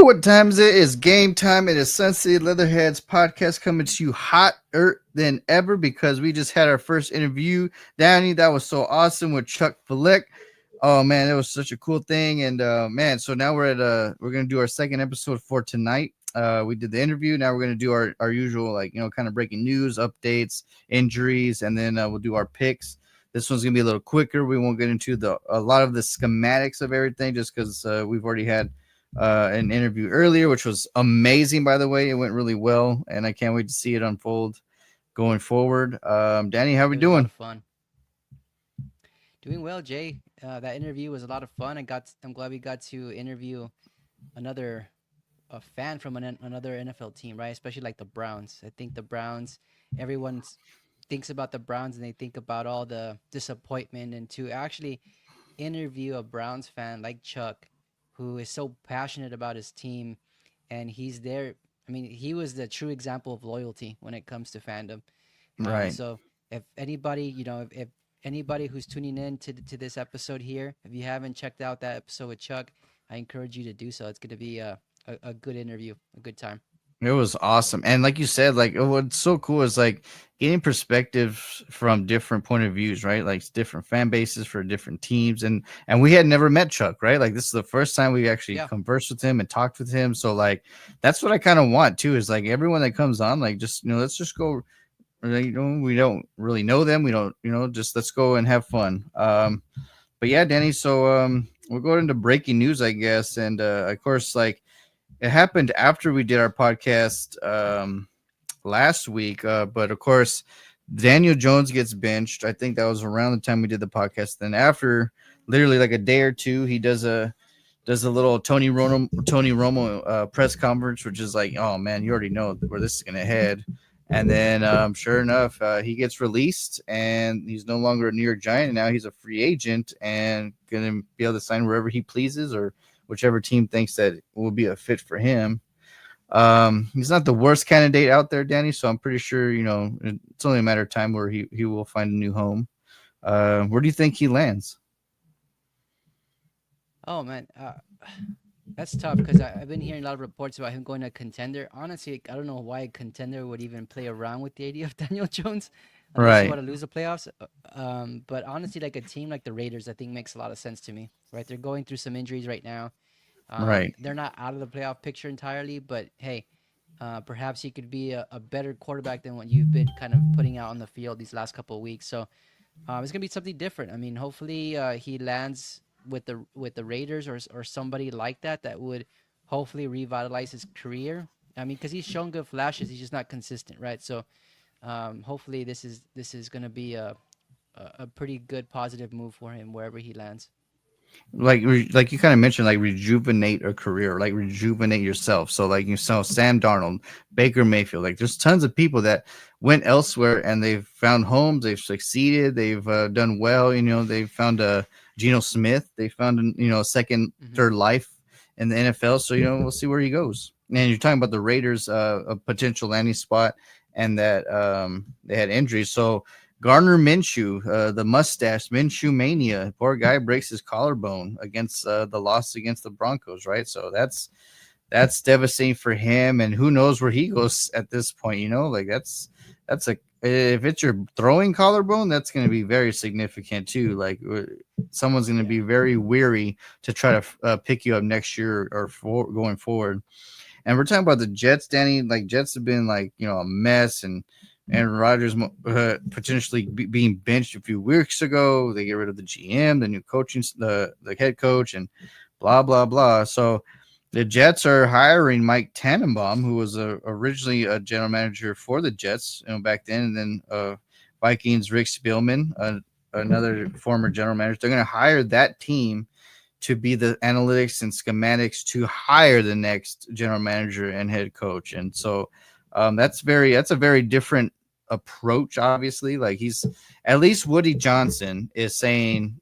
what time is it? It's game time. It is Sun City Leatherheads podcast coming to you hotter than ever because we just had our first interview. Danny, that was so awesome with Chuck Flick. Oh man, that was such a cool thing. And man, so now we're gonna do our second episode for tonight. We did the interview. Now we're gonna do our usual kind of breaking news, updates, injuries, and then we'll do our picks. This one's gonna be a little quicker. We won't get into a lot of the schematics of everything just because we've already had an interview earlier, which was amazing, by the way. It went really well, and I can't wait to see it unfold going forward. Danny, how we It was a lot doing? of fun. Doing well, Jay. That interview was a lot of fun. I'm glad we got to interview another a fan from another NFL team, right? Especially like the Browns. I think the Browns. Everyone thinks about the Browns and they think about all the disappointment. And to actually interview a Browns fan like Chuck, who is so passionate about his team, and he's there. I mean, he was the true example of loyalty when it comes to fandom. Right. So if anybody, if anybody who's tuning in to this episode here, if you haven't checked out that episode with Chuck, I encourage you to do so. It's going to be a good interview, a good time. It was awesome. And like you said, what's so cool is getting perspectives from different point of views, right? Like different fan bases for different teams. And we had never met Chuck, right? Like this is the first time we actually Yeah. conversed with him and talked with him. So that's what I kind of want too, is like everyone that comes on, like just let's just go. We don't really know them. We don't, just let's go and have fun. But yeah, Danny, so we'll go into breaking news, I guess. And of course, it happened after we did our podcast last week, but of course, Daniel Jones gets benched. I think that was around the time we did the podcast. Then after, literally like a day or two, he does a little Tony Romo press conference, which is like, oh man, you already know where this is gonna head. And then, sure enough, he gets released, and he's no longer a New York Giant. And now he's a free agent and gonna be able to sign wherever he pleases or whichever team thinks that will be a fit for him. He's not the worst candidate out there, Danny. So I'm pretty sure it's only a matter of time where he will find a new home. Where do you think he lands? Oh man, that's tough because I've been hearing a lot of reports about him going to contender. Honestly, I don't know why a contender would even play around with the idea of Daniel Jones, unless you Right, want to lose the playoffs. But honestly, like a team like the Raiders, I think makes a lot of sense to me. Right, they're going through some injuries right now. right. They're not out of the playoff picture entirely, but hey, perhaps he could be a better quarterback than what you've been kind of putting out on the field these last couple of weeks. So it's gonna be something different. I mean, hopefully he lands with the Raiders or somebody like that would hopefully revitalize his career. I mean, because he's shown good flashes, he's just not consistent, right? So hopefully this is gonna be a pretty good positive move for him wherever he lands. Like you kind of mentioned, like rejuvenate a career, like rejuvenate yourself. So like you saw Sam Darnold, Baker Mayfield, like there's tons of people that went elsewhere and they've found homes, they've succeeded, they've done well. They've found a Geno Smith, they found a second, Hmm. third life in the NFL. So we'll see where he goes. And you're talking about the Raiders, a potential landing spot, and that they had injuries. So Gardner Minshew, the mustache Minshew mania. Poor guy breaks his collarbone against the loss against the Broncos, right? So that's devastating for him, and who knows where he goes at this point. Like that's a if it's your throwing collarbone, that's going to be very significant too. Like someone's going to be Yeah. very weary to try to pick you up next year or going forward. And we're talking about the Jets, Danny. Like Jets have been a mess, and Aaron Rodgers potentially being benched a few weeks ago. They get rid of the GM, the new coaching, the head coach, and blah blah blah. So the Jets are hiring Mike Tannenbaum, who was originally a general manager for the Jets, back then, and then Vikings Rick Spielman, another former general manager. They're going to hire that team to be the analytics and schematics to hire the next general manager and head coach. And so that's a very different approach, obviously. Like he's at least Woody Johnson is saying,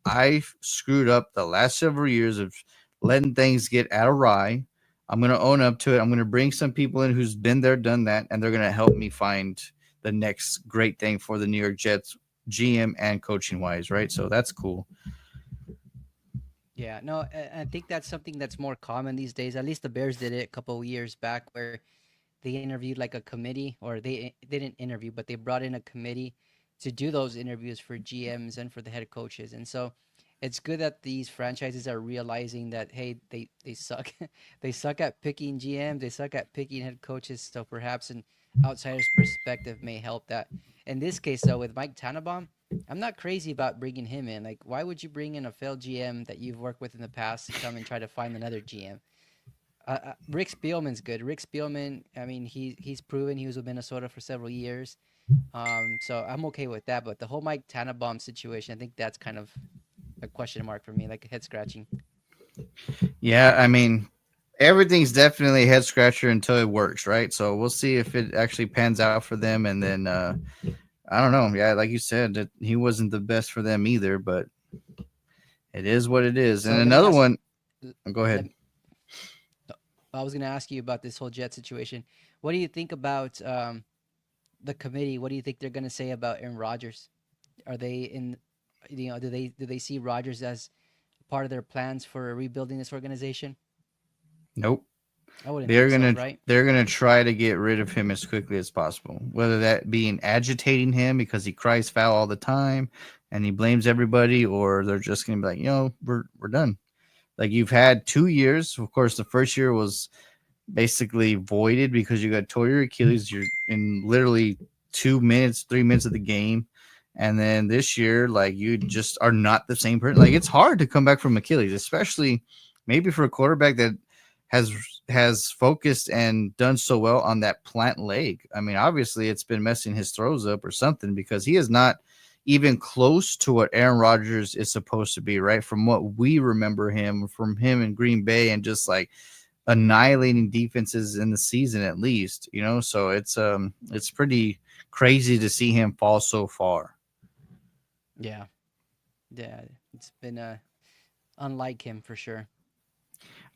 I screwed up the last several years of letting things get out of awry. I'm going to own up to it. I'm going to bring some people in who's been there, done that, and they're going to help me find the next great thing for the New York Jets, GM and coaching wise, right? So that's cool. Yeah, no, I think that's something that's more common these days. At least the Bears did it a couple of years back, where they interviewed like a committee, or they didn't interview, but they brought in a committee to do those interviews for GMs and for the head coaches. And so it's good that these franchises are realizing that, hey, they suck. They suck at picking GMs, they suck at picking head coaches. So perhaps an outsider's perspective may help that. In this case, though, with Mike Tannenbaum, I'm not crazy about bringing him in. Like, why would you bring in a failed GM that you've worked with in the past to come and try to find another GM? Rick Spielman's good. Rick Spielman, I mean, he's proven he was with Minnesota for several years. So I'm okay with that. But the whole Mike Tannenbaum situation, I think that's kind of a question mark for me, like a head scratching. Yeah, I mean, everything's definitely a head scratcher until it works, right? So we'll see if it actually pans out for them, and then I don't know. Yeah, like you said, that he wasn't the best for them either, but it is what it is. And So let me another ask. one, go Let ahead. me, I was gonna ask you about this whole Jet situation. What do you think about the committee? What do you think they're gonna say about Aaron Rodgers? Are they in? Do they see Rodgers as part of their plans for rebuilding this organization? Nope. I wouldn't They're think so, gonna right? they're gonna try to get rid of him as quickly as possible. Whether that being agitating him because he cries foul all the time and he blames everybody, or they're just gonna be like, we're done. Like you've had 2 years. Of course, the first year was basically voided because you got tore your Achilles. You're in literally 2 minutes, 3 minutes of the game. And then this year, like you just are not the same person. Like it's hard to come back from Achilles, especially maybe for a quarterback that has has focused and done so well on that plant leg. I mean, obviously it's been messing his throws up or something because he is not even close to what Aaron Rodgers is supposed to be, right? From what we remember him from him in Green Bay and just like annihilating defenses in the season at least, so it's pretty crazy to see him fall so far. Yeah, yeah. It's been unlike him for sure.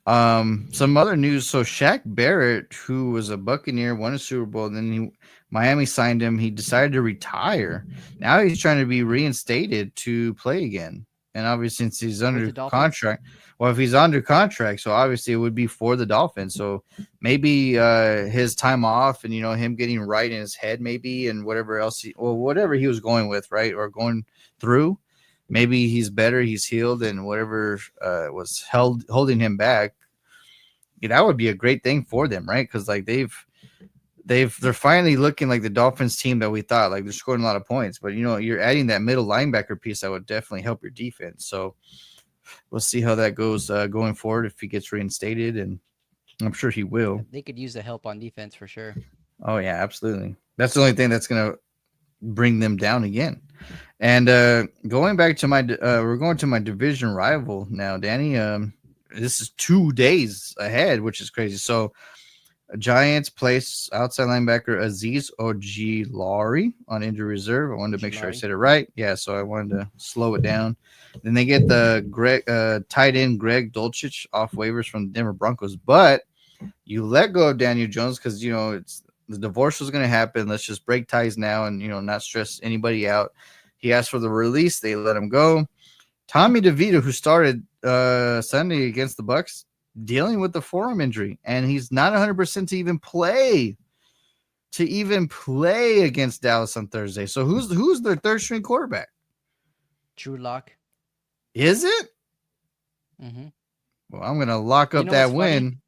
Some other news. So Shaq Barrett, who was a Buccaneer, won a Super Bowl, then Miami signed him. He decided to retire. Now he's trying to be reinstated to play again. And obviously, since he's With under the Dolphins, contract, well, if he's under contract, so obviously it would be for the Dolphins. So maybe his time off and him getting right in his head, maybe, and whatever else, whatever he was going with, right, or going through, maybe he's better, he's healed, and whatever was holding him back, that would be a great thing for them, right? Because like they're finally looking like the Dolphins team that we thought. Like they're scoring a lot of points, but you're adding that middle linebacker piece that would definitely help your defense. So we'll see how that goes going forward if he gets reinstated, and I'm sure he yeah, will. they could use the help on defense for sure. Oh yeah, absolutely. That's the only thing that's gonna bring them down again. And going back to we're going to my division rival now, Danny. This is 2 days ahead, which is crazy. So Giants place outside linebacker Aziz Ojulari on injury reserve. I wanted to make sure I Ojulari. said it right. Yeah, so I wanted to slow it down. Then they get the tight end Greg Dulcich off waivers from the Denver Broncos, but you let go of Daniel Jones because it's the divorce was going to happen. Let's just break ties now and not stress anybody out. He asked for the release. They let him go. Tommy DeVito, who started Sunday against the Bucks, dealing with the forearm injury, and he's not 100% to even play against Dallas on Thursday. So who's their third string quarterback? Drew Lock. Is it? Mm-hmm. Well, I'm gonna lock You up know what's that funny? win.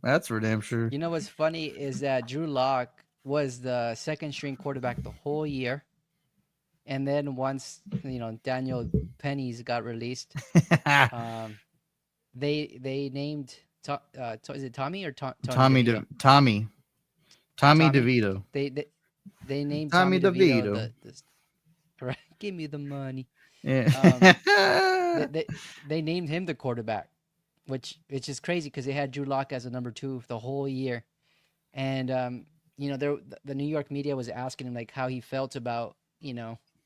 That's for damn sure. You know what's funny is that Drew Lock was the second string quarterback the whole year, and then once Daniel Pennies got released, um, they named is it Tommy or Tony Tommy DeVito? De- Tommy Tommy Tommy. DeVito. They they, they named Tommy Tommy DeVito DeVito. the right. Give me the money. Um, they Yeah. they they named him the quarterback, which is crazy because they had Drew Lock as a number two the whole year, and the New York media was asking him like how he felt about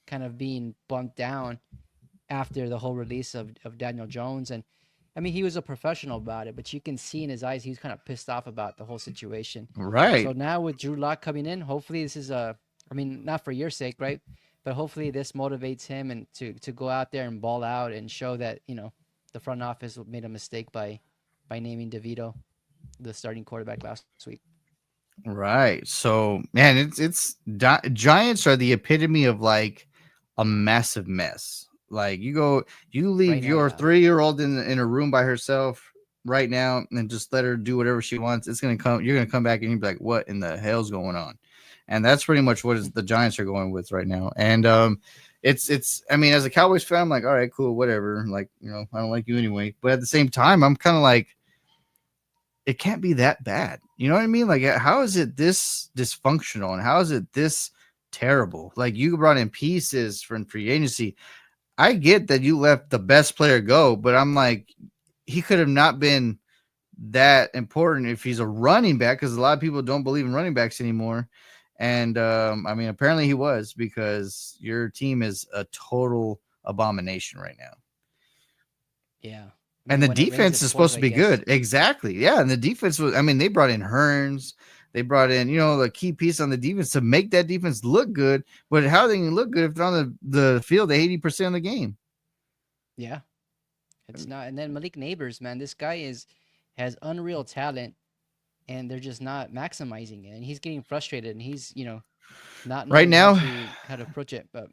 kind of being bumped down after the whole release of Daniel Jones. And I mean, he was a professional about it, but you can see in his eyes he was kind of pissed off about the whole situation. Right. So now with Drew Lock coming in, hopefully this is I mean, not for your sake, right? But hopefully this motivates him and to go out there and ball out and show that the front office made a mistake by naming DeVito the starting quarterback last week. Right. So, man, Giants are the epitome of like a massive mess. Like you Right leave now, your yeah. 3-year-old in a room by herself right now and just let her do whatever she wants. It's gonna come. You're gonna come back and you'll be like, "What in the hell's going on?" And that's pretty much what the Giants are going with right now. And it's. I mean, as a Cowboys fan, I'm like, all right, cool, whatever. Like, I don't like you anyway. But at the same time, I'm kind of like it can't be that bad. You know what I mean? Like, how is it this dysfunctional and how is it this terrible? Like, you brought in pieces from free agency. I get that you let the best player go, but I'm like, he could have not been that important if he's a running back because a lot of people don't believe in running backs anymore. And I mean, apparently he was because your team is a total abomination right now. Yeah. I And mean, the when it rains, defense it is pours, supposed to I be guess. good. Exactly. Yeah. And the defense was, I mean, they brought in Hearns. They brought in, the key piece on the defense to make that defense look good. But how they can look good if they're on the field 80% of the game? Yeah, it's not. And then Malik Neighbors, man, this guy is has unreal talent, and they're just not maximizing it. And he's getting frustrated, and he's not Right knowing now, how to approach it. But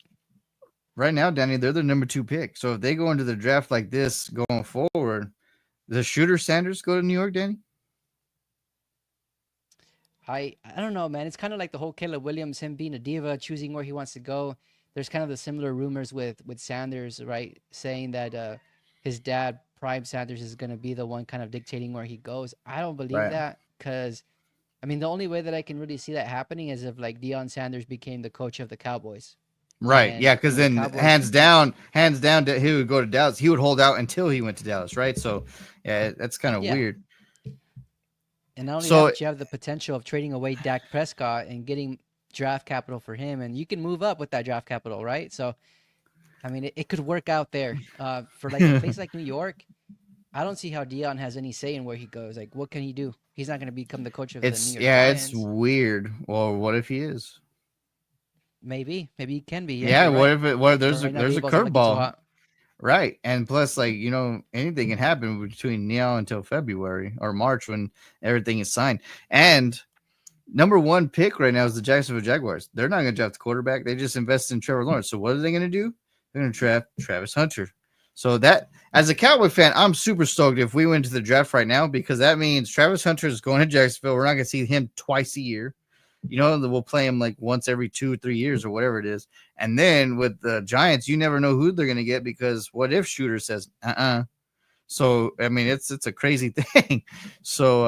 right now, Danny, they're the number 2 pick. So if they go into the draft like this going forward, the shooter Sanders go to New York, Danny? I don't know, man. It's kind of like the whole Caleb Williams, him being a diva, choosing where he wants to go. There's kind of the similar rumors with Sanders, right? Saying that his dad, Prime Sanders, is going to be the one kind of dictating where he goes. I don't believe Right. that because I mean the only way that I can really see that happening is if like Deion Sanders became the coach of the Cowboys, Right. Yeah. and Because the then Cowboys. hands down, he would go to Dallas. He would hold out until he went to Dallas. Right. So, yeah, that's kind of Yeah, weird. and not only that, So, but you have the potential of trading away Dak Prescott and getting draft capital for him, and you can move up with that draft capital, right? So I mean, it could work out there. For like a place like New York, I don't see how Dion has any say in where he goes. Like, what can he do? He's not going to become the coach of the New York it's Giants. weird. Well, what if he is? Maybe he can be. Yeah, Yeah, you're what right. if it? What But right now, there's a Daboll's not looking too curveball, hot. right? And plus, like anything can happen between now until February or March when everything is signed. And number 1 pick right now is the Jacksonville Jaguars. They're not going to draft the quarterback. They just invested in Trevor Lawrence. So what are they going to do? They're going to draft Travis Hunter. So that, as a Cowboy fan, I'm super stoked if we went to the draft right now because that means Travis Hunter is going to Jacksonville. We're not going to see him twice a year. We'll play him like once every 2 or 3 years or whatever it is. And then with the Giants, you never know who they're going to get because what if Shooter says, so I mean, it's a crazy thing. So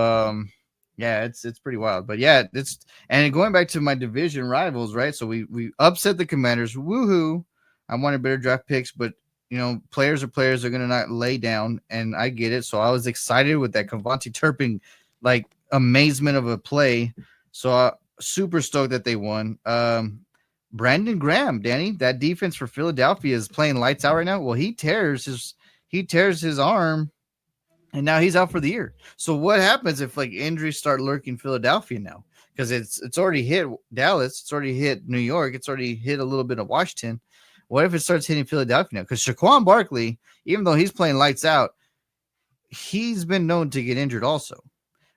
yeah, it's pretty wild. But yeah, it's and going back to my division rivals, right? So we upset the Commanders. Woohoo! I wanted better draft picks, but players are players. They're gonna not lay down, and I get it. So I was excited with that Cavante Turpin, like amazement of a play. So super stoked that they won. Brandon Graham, Danny, that defense for Philadelphia is playing lights out right now. Well, he tears his arm and now he's out for the year. So what happens if like injuries start lurking Philadelphia now? Because it's already hit Dallas, it's already hit New York, it's already hit a little bit of Washington. What if it starts hitting Philadelphia now? Because Shaquan Barkley, even though he's playing lights out, he's been known to get injured also.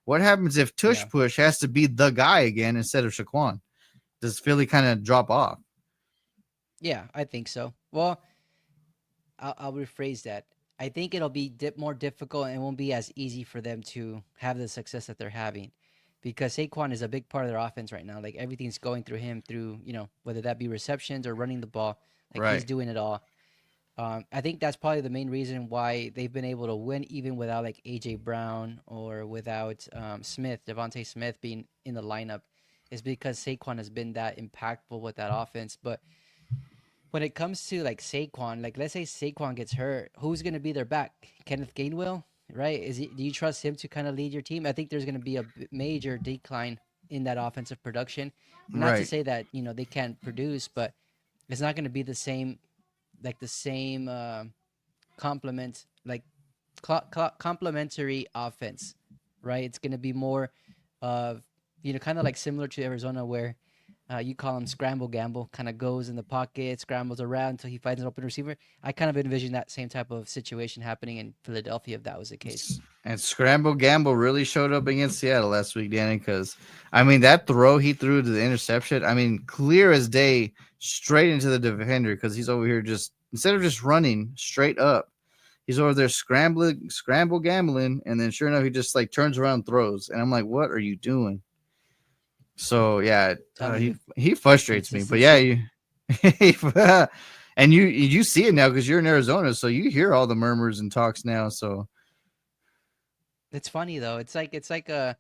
What happens if Tush Yeah, Push has to be the guy again instead of Shaquan? Does Philly kind of drop off? yeah, I think so. Well, I'll rephrase that. I think it'll be more difficult and it won't be as easy for them to have the success that they're having because Saquon is a big part of their offense right now. Like everything's going through him through, whether that be receptions or running the ball. Like he's Right. doing it all. I think that's probably the main reason why they've been able to win even without like AJ Brown or without Devontae Smith being in the lineup, is because Saquon has been that impactful with that offense. But when it comes to like Saquon, like let's say Saquon gets hurt, who's gonna be their back? Kenneth Gainwell, right? Do you trust him to kind of lead your team? I think there's gonna be a major decline in that offensive production. Not to Right. say that they can't produce, but it's not gonna be the same, like the same complement, like complementary offense, right? It's gonna be more of kind of like similar to Arizona where you call him scramble gamble, kind of goes in the pocket, scrambles around until he finds an open receiver. I kind of envision that same type of situation happening in Philadelphia if that was the case. And Scramble Gamble really showed up against Seattle last week, Danny, because I mean that throw he threw to the interception, I mean, clear as day, straight into the defender because he's over here just instead of just running straight up, he's over there scramble gambling, and then sure enough, he just like turns around and throws. And I'm like, what are you doing? So yeah, Telling you, he frustrates me. But yeah, consistency. you and you see it now because you're in Arizona, so you hear all the murmurs and talks now. So It's funny though. It's like a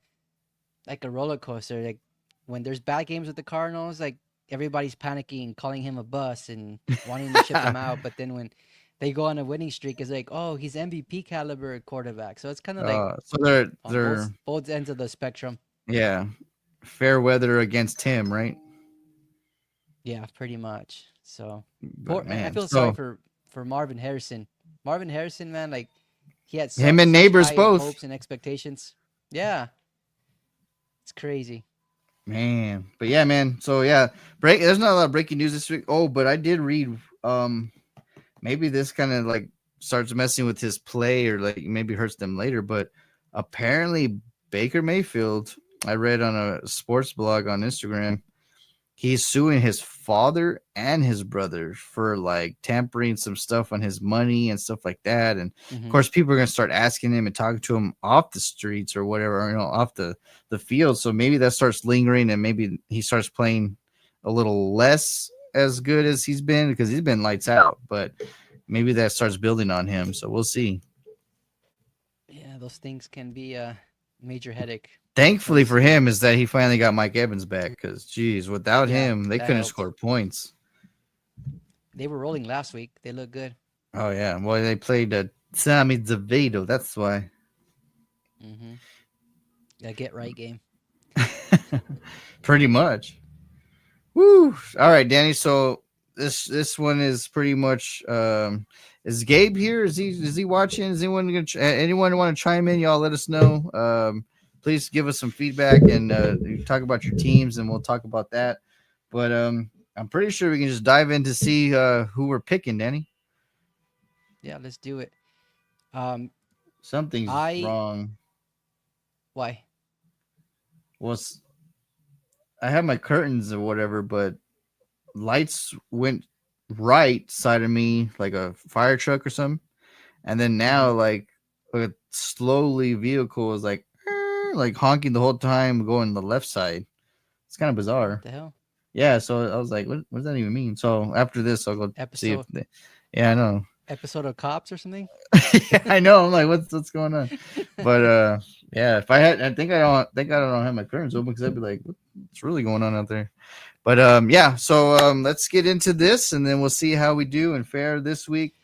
roller coaster. Like when there's bad games with the Cardinals, like everybody's panicking, calling him a bust and wanting to ship him out. But then when they go on a winning streak, it's like, oh, he's MVP caliber quarterback. So it's kind of like so on they're both ends of the spectrum. yeah, fair weather against him, right? Yeah, pretty much. So But poor. I man, feel sorry so for Marvin Harrison. Marvin Harrison, man, like he had him and such neighbors high both. hopes and expectations. Yeah, it's crazy. Man, but yeah, man. So yeah, There's not a lot of breaking news this week. Oh, but I did read. Maybe this kind of like starts messing with his play, or like maybe hurts them later. But apparently, Baker Mayfield, I read on a sports blog on Instagram, he's suing his father and his brother for like tampering some stuff on his money and stuff like that. And of Hmm. course, people are gonna start asking him and talking to him off the streets or whatever, off the field. So maybe that starts lingering, and maybe he starts playing a little less as good as he's been because he's been lights out. But maybe that starts building on him. So we'll see. Yeah, those things can be a major headache when it Thankfully comes for to. him is that he finally got Mike Evans back because, geez, without Yeah, him, they that couldn't helped. score points. They were rolling last week. They look good. Oh yeah, well they played Sammy DeVito. That's why. Mm-hmm. A get right game. Pretty much. Woo! All right, Danny. So this one is pretty much. Is Gabe here? Is he watching? Is anyone anyone want to chime in? Y'all let us know. Please give us some feedback and talk about your teams, and we'll talk about that. But I'm pretty sure we can just dive in to see who we're picking, Danny. Yeah, let's do it. Um, Something's I wrong. why? Was I have my curtains or whatever, but lights went right side of me like a fire truck or something, and then Mm-hmm. now like a slowly vehicle is like honking the whole time going the left side. It's kind of What bizarre. the hell? Yeah, so I was like, what does that even mean? So after this, I'll go see if Episode yeah, I know. episode of Cops or something? Yeah, I know. I'm like, what's going on? But yeah, if I had, I don't have my curtains open because I'd be like, what's really going on out there? But yeah. So let's get into this, and then we'll see how we do and fare this week.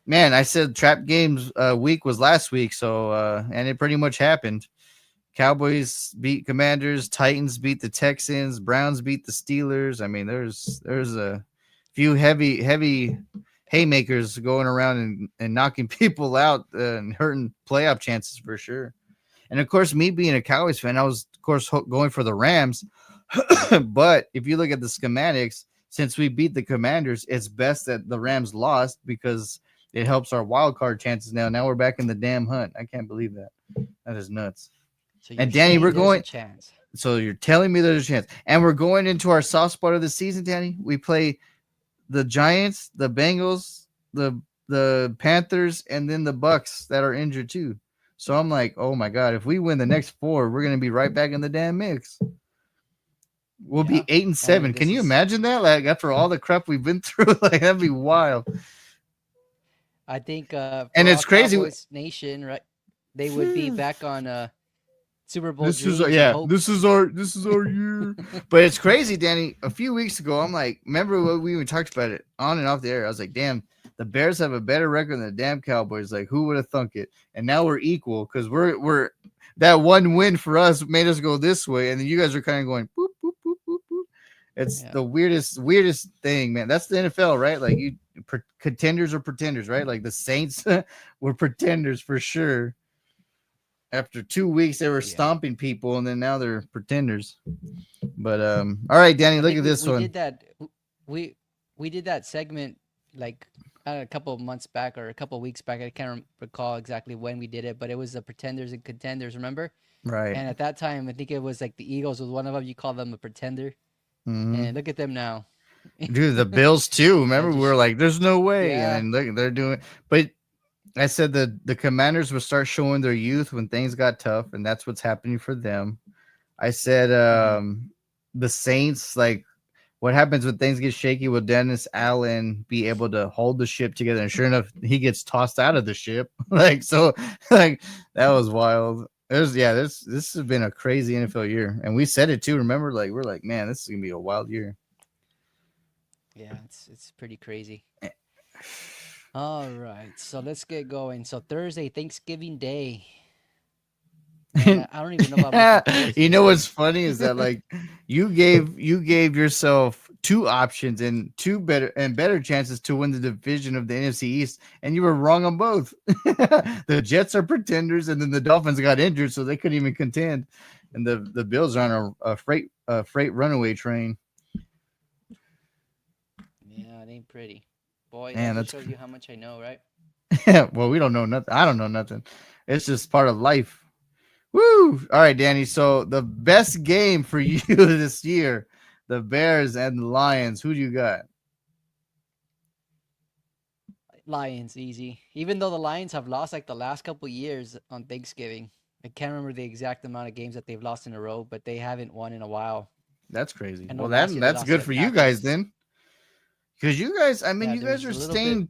Man, I said trap games week was last week, so and it pretty much happened. Cowboys beat Commanders, Titans beat the Texans, Browns beat the Steelers. I mean, there's a few heavy haymakers going around and knocking people out and hurting playoff chances for sure. And of course, me being a Cowboys fan, I was of course going for the Rams. But if you look at the schematics, since we beat the Commanders, it's best that the Rams lost because it helps our wild card chances now. Now we're back in the damn hunt. I can't believe that. That is nuts. So you're And Danny, saying we're there's a going. chance? So you're telling me there's a chance, and we're going into our soft spot of the season, Danny. We play the Giants, the Bengals, the Panthers, and then the Bucks that are injured too. So I'm like, oh my god, if we win the next four, we're gonna be right back in the damn mix. We'll be Yeah. 8-7. And Can this you is, imagine that? Like after all the crap we've been through, like that'd be wild. I think, And for all it's crazy. Cowboys Nation, right? They would be back on Super Bowl This is dreams and yeah. This hopes. is our year. But it's crazy, Danny. A few weeks ago, I'm like, remember what we even talked about it on and off the air. I was like, damn, the Bears have a better record than the damn Cowboys. Like, who would have thunk it? And now we're equal because we're that one win for us made us go this way, and then you guys are kind of going boop boop boop boop boop. It's Yeah. the weirdest thing, man. That's the NFL, right? Like contenders or pretenders, right? Like the Saints were pretenders for sure. After 2 weeks, they were Yeah. stomping people, and then now they're pretenders. But all right, Danny, I look think at this we one. did that. We we did that segment like a couple of months back or a couple of weeks back. I can't recall exactly when we did it, but it was the pretenders and contenders. Remember? Right. And at that time, I think it was like the Eagles was one of them. You call them a pretender, Hmm. and look at them now. Dude, the Bills too. That Remember, we just were like, "There's no way," and yeah, then look, they're doing. But I said the Commanders would start showing their youth when things got tough, and that's what's happening for them. I said hmm the Saints, like what happens when things get shaky, will Dennis Allen be able to hold the ship together? And sure enough, he gets tossed out of the ship. Like so, like that was wild. There's yeah, this has been a crazy NFL year, and we said it too. Remember, like we're like, man, this is gonna be a wild year. yeah. It's pretty crazy. All right, so let's get going. So Thursday, Thanksgiving Day. Man, I don't even know if I'm looking forward to You this know what's game. funny is that like you gave yourself two options and two better chances to win the division of the NFC East, and you were wrong on both. The Jets are pretenders, and then the Dolphins got injured, so they couldn't even contend, and the Bills are on a freight runaway train. Yeah, it ain't pretty. Boy, that Man, just that's shows you how much I know, right? well, we don't know nothing. I don't know nothing. It's just part of life. Woo! All right, Danny. So the best game for you this year, the Bears and the Lions. Who do you got? Lions, easy. Even though the Lions have lost like the last couple years on Thanksgiving. I can't remember the exact amount of games that they've lost in a row, but they haven't won in a while. That's crazy. I know Well, last year they that's lost to good the for you guys Packers. then, because you guys. I mean, Yeah, you guys there's are a little bit. staying.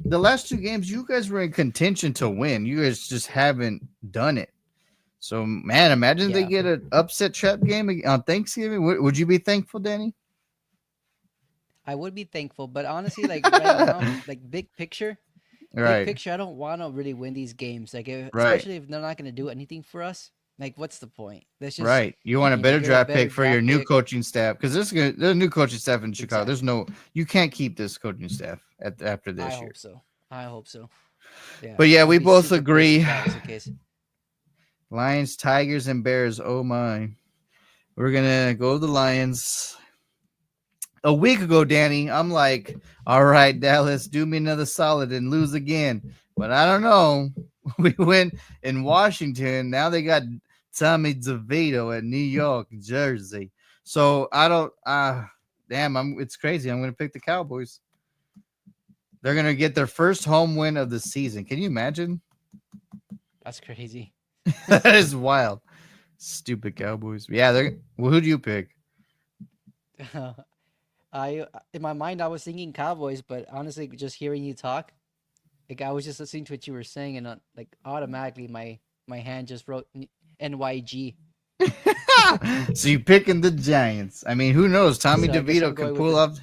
The last two games, you guys were in contention to win. You guys just haven't done it. So, man, imagine they Yeah, get an upset trap game on Thanksgiving. Would you be thankful, Danny? I would be thankful, but honestly, like right now, like big Right, picture, I don't want to really win these games. Like, right. especially if they're not going to do anything for us. Like, what's the point? Let's just, Right. You want a better get a draft better pick for your draft new pick. coaching staff because there's a new coaching staff in Chicago. There's Exactly. no you can't keep this coaching staff after I this year. hope so. I hope so. Yeah, But yeah, I'll we be both super pissed if agree. that was the case. Lions, Tigers, and Bears. Oh my. We're gonna go the Lions. A week ago, Danny, I'm like, all right, Dallas, do me another solid and lose again. But I don't know. We went in Washington. Now they got Tommy DeVito at New York, Jersey. So I don't damn, it's crazy. I'm gonna pick the Cowboys. They're gonna get their first home win of the season. Can you imagine? That's crazy. That is wild. Stupid Cowboys. Yeah, they're well, who do you pick? In my mind I was thinking Cowboys, but honestly, just hearing you talk, like I was just listening to what you were saying, and like automatically my hand just wrote NYG. So you picking the Giants. I mean, who knows? Tommy So I guess I'm DeVito could going with pull the up.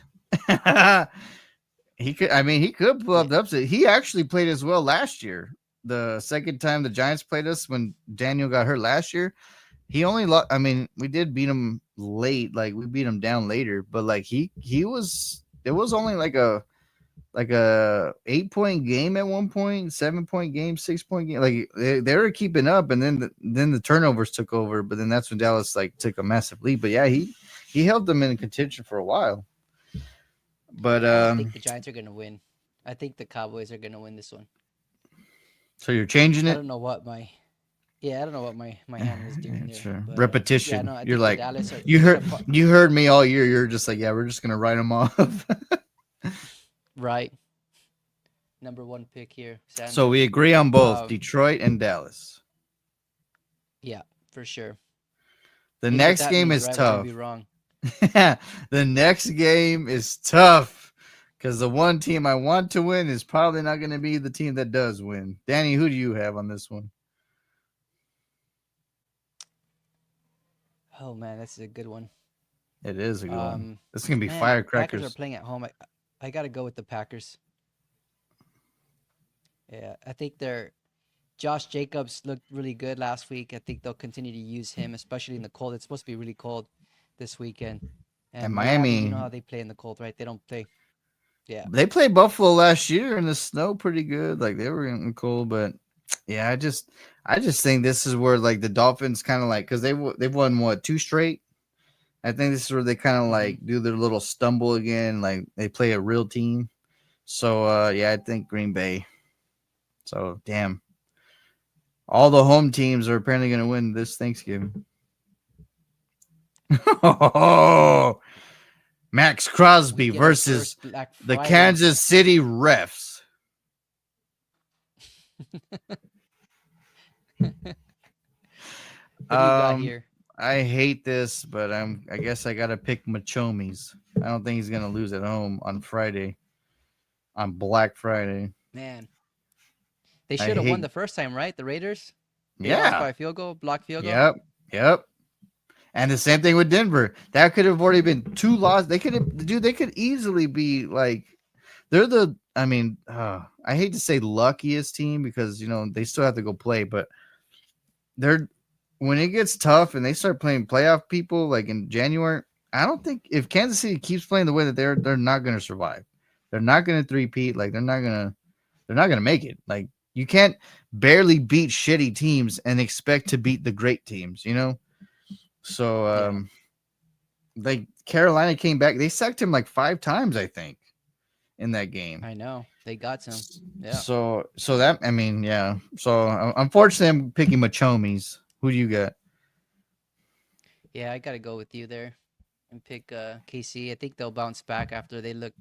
He could. I mean, he could pull yeah up the upset. He actually played as well last year. The second time the Giants played us when Daniel got hurt last year, he only lost. I mean, we did beat him late. Like we beat him down later, but like he was. It was only like a 8 point game at one point, 7 point game, 6 point game. Like they were keeping up, and then the turnovers took over. But then that's when Dallas like took a massive lead. But yeah, he held them in contention for a while. But I don't think the Giants are gonna win. I think the Cowboys are gonna win this one. so you're changing I it. don't know what my I don't know what my hand was doing there, Sure. but yeah, Repetition. no, I You're think the like Dallas are you they're gonna heard you heard me all year. You're just like, yeah, we're just gonna write them off. right number one pick here, So Sanders. we agree on both Um, Detroit and Dallas. yeah, for sure. The You know what next that game means, is right? We're gonna be tough. wrong. The next game is tough because the one team I want to win is probably not going to be the team that does win. Danny, who do you have on this one? Oh man, that's a good one. It is a good one. Um, This is going to be man, Packers are firecrackers. playing at home. I gotta go with the Packers. Yeah, I think they're Josh Jacobs looked really good last week. I think they'll continue to use him, especially in the cold. It's supposed to be really cold this weekend. And And Miami, you know Miami, how they play in the cold, right? They don't play. Yeah, they played Buffalo last year in the snow pretty good. Like they were in cold, but yeah, I just think this is where like the Dolphins kind of like because they've won what two straight. I think this is where they kind of Hmm. like do their little stumble again, like they play a real team. So yeah, I think Green Bay. So damn, all the home teams are apparently going to win this Thanksgiving. Oh, Max We Crosby get our versus first Black the Friday. Kansas City refs. Who do you got Um, here? I hate this, but I guess I gotta pick Machomies. I don't think he's gonna lose at home on Friday, on Black Friday. Man, they I should have won hate. the first time, right? The Raiders. They lost Yeah. by a field goal, block field goal. Yep. Yep. And the same thing with Denver. That could have already been two losses. They could have, dude. They could easily be like, they're the. I mean, I hate to say luckiest team because they still have to go play, but they're when it gets tough and they start playing playoff people like in January. I don't think if Kansas City keeps playing the way that they're not going to survive. They're not going to three-peat. Like they're not gonna make it. Like you can't barely beat shitty teams and expect to beat the great teams. So Yeah, like Carolina came back. They sacked him like 5 times, I think, in that game. I know. They got some. Yeah. So that I mean, yeah. So unfortunately, I'm picking Machomies. Who do you got? Yeah, I got to go with you there and pick KC. I think they'll bounce back after they look,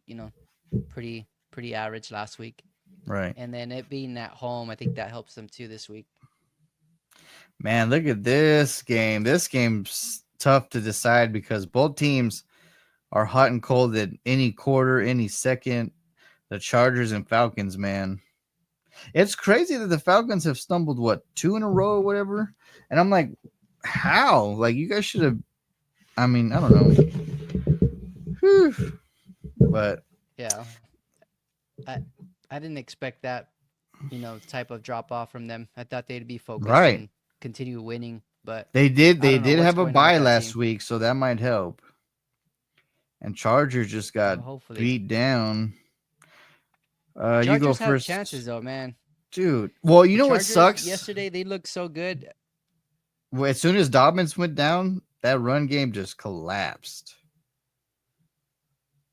pretty average last week. Right, And then it being at home, I think that helps them too this week. man. Look at this game. This game's tough to decide because both teams are hot and cold at any quarter, any second. The Chargers and Falcons, man. It's crazy that the Falcons have stumbled what 2 in a row or whatever, and I'm like, how? Like you guys should have. I mean, I don't know. Whew. But Yeah. I I didn't expect that, type of drop off from them. I thought they'd be focused right, and continue winning, but they did. I They don't know did what's have a going on with bye that last team. week, so that might help. And Chargers just got Well, hopefully. beat down. You go Chargers have first, chances though, man. dude. Well, you The know what Chargers sucks? yesterday they looked so good. Well, as soon as Dobbins went down, that run game just collapsed.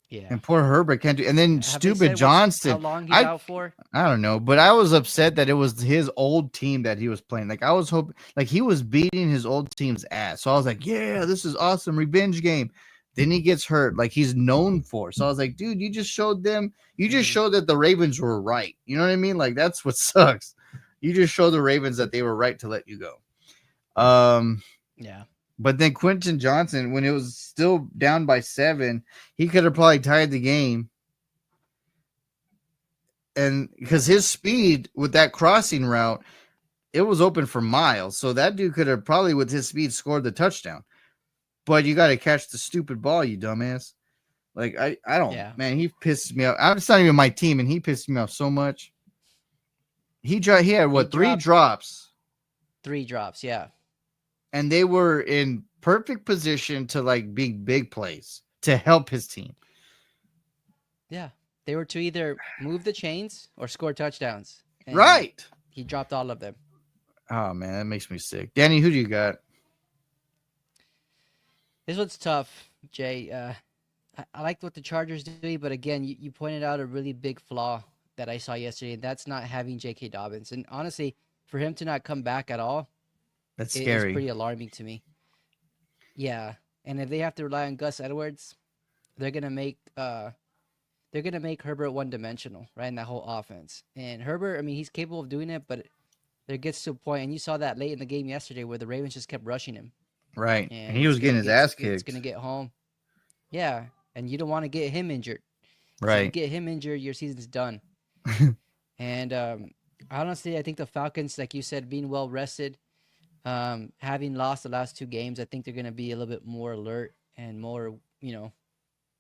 Yeah. And poor Herbert can't do. And then Have they stupid said how Johnston. long he's I out for? I don't know, but I was upset that it was his old team that he was playing. Like I was hoping, like he was beating his old team's ass. So I was like, yeah, this is awesome, revenge game. Then he gets hurt, like he's known for. So I was like, dude, you just showed them. You just Hmm. showed that the Ravens were right. You know what I mean? Like that's what sucks. You just showed the Ravens that they were right to let you go. Um, Yeah. but then Quentin Johnson, when it was still down by 7, he could have probably tied the game. And because his speed with that crossing route, it was open for miles. So that dude could have probably, with his speed, scored the touchdown. But you got to catch the stupid ball, you dumbass. Like, I don't, Yeah. man, he pisses me off. It's not even my team, and he pissed me off so much. He had He what, 3 dropped drops, 3 drops. Yeah. and they were in perfect position to like big plays to help his team. Yeah. They were to either move the chains or score touchdowns, and Right. he dropped all of them. Oh man, that makes me sick. Danny, who do you got? This one's tough, Jay. I liked what the Chargers do, but again, you pointed out a really big flaw that I saw yesterday, and that's not having J.K. Dobbins. And honestly, for him to not come back at all That's is scary. pretty alarming to me. Yeah, and if they have to rely on Gus Edwards, they're gonna make Herbert one dimensional, right, in that whole offense. And Herbert, I mean, he's capable of doing it, but there gets to a point, and you saw that late in the game yesterday where the Ravens just kept rushing him, Right. And and he was getting his ass it's kicked. gonna get home. Yeah, and you don't want to get him injured, because if you Right. get him injured, your season's done. And honestly, I think the Falcons, like you said, being well rested, having lost the last 2 games, I think they're gonna be a little bit more alert and more,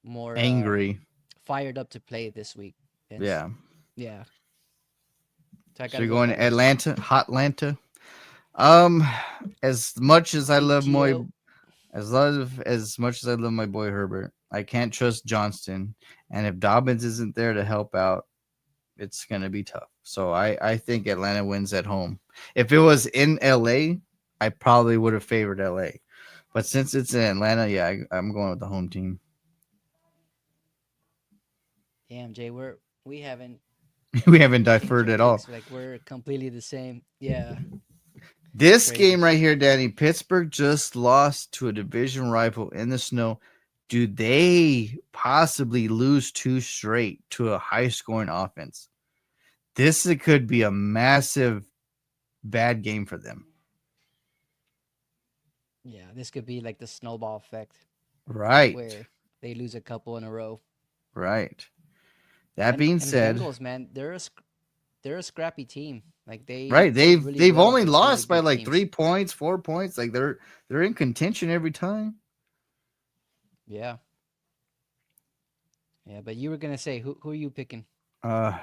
more Angry. fired up to play this week. And Yeah. yeah, so I So gotta you're go with going to Atlanta. Atlanta, Hot Atlanta. Um, as much as I love my ATO. as much as I love my boy Herbert, I can't trust Johnston. And if Dobbins isn't there to help out, it's gonna be tough. So I think Atlanta wins at home. If it was in LA, I probably would have favored LA. But since it's in Atlanta, yeah, I'm going with the home team. Damn, Jay, we haven't We haven't changed differed our at all. picks. Like we're completely the same. Yeah, it's This game crazy. right here, Danny, Pittsburgh just lost to a division rival in the snow. Do they possibly lose two straight to a high scoring offense? Could be a massive bad game for them. Yeah, this could be like the snowball effect Right. where they lose a couple in a row. Right. That And being and said, Bengals, man, they're a scrappy team. Like they right, played really they've well only against really lost by good like teams. 3 points, 4 points. Like they're in contention every time. Yeah, yeah. But you were gonna say who are you picking? Uh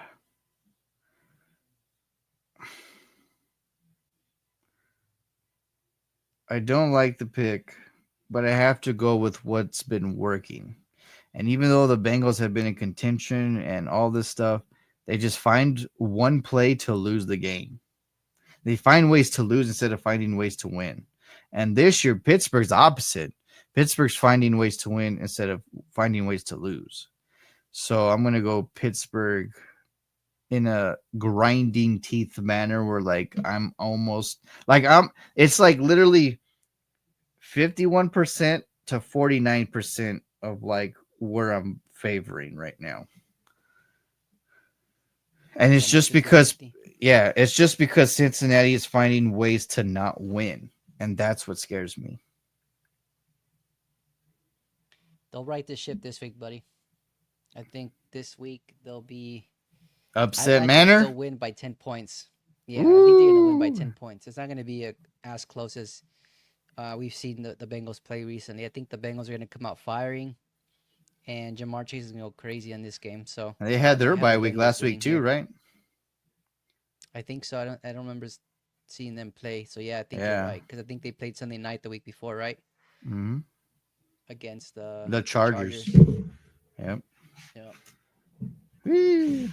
I don't like the pick, but I have to go with what's been working. And even though the Bengals have been in contention and all this stuff, they just find one play to lose the game. They find ways to lose instead of finding ways to win. And this year, Pittsburgh's opposite. Pittsburgh's finding ways to win instead of finding ways to lose. So I'm gonna go Pittsburgh in a grinding teeth manner where like I'm almost like I'm it's like literally 51% to 49% of like where I'm favoring right now. And It's it's almost just 50 because, 50. yeah, it's just because Cincinnati is finding ways to not win. And that's what scares me. They'll right the ship this week, buddy. I think this week they'll be. Upset I think manner? they'll win by 10 points. Yeah, I think they're gonna win by Ooh. 10 points. It's not gonna be as close as we've seen the Bengals play recently. I think the Bengals are gonna come out firing, and Jamar Chase is gonna go crazy in this game. So They had I their have bye the week Bengals last week winning too, here. right? I think so. I don't remember seeing them play. So yeah, I think you're Yeah. right because I think they played Sunday night the week before, right, Hmm. against The the Chargers. Chargers. Yep. Yeah. Whee.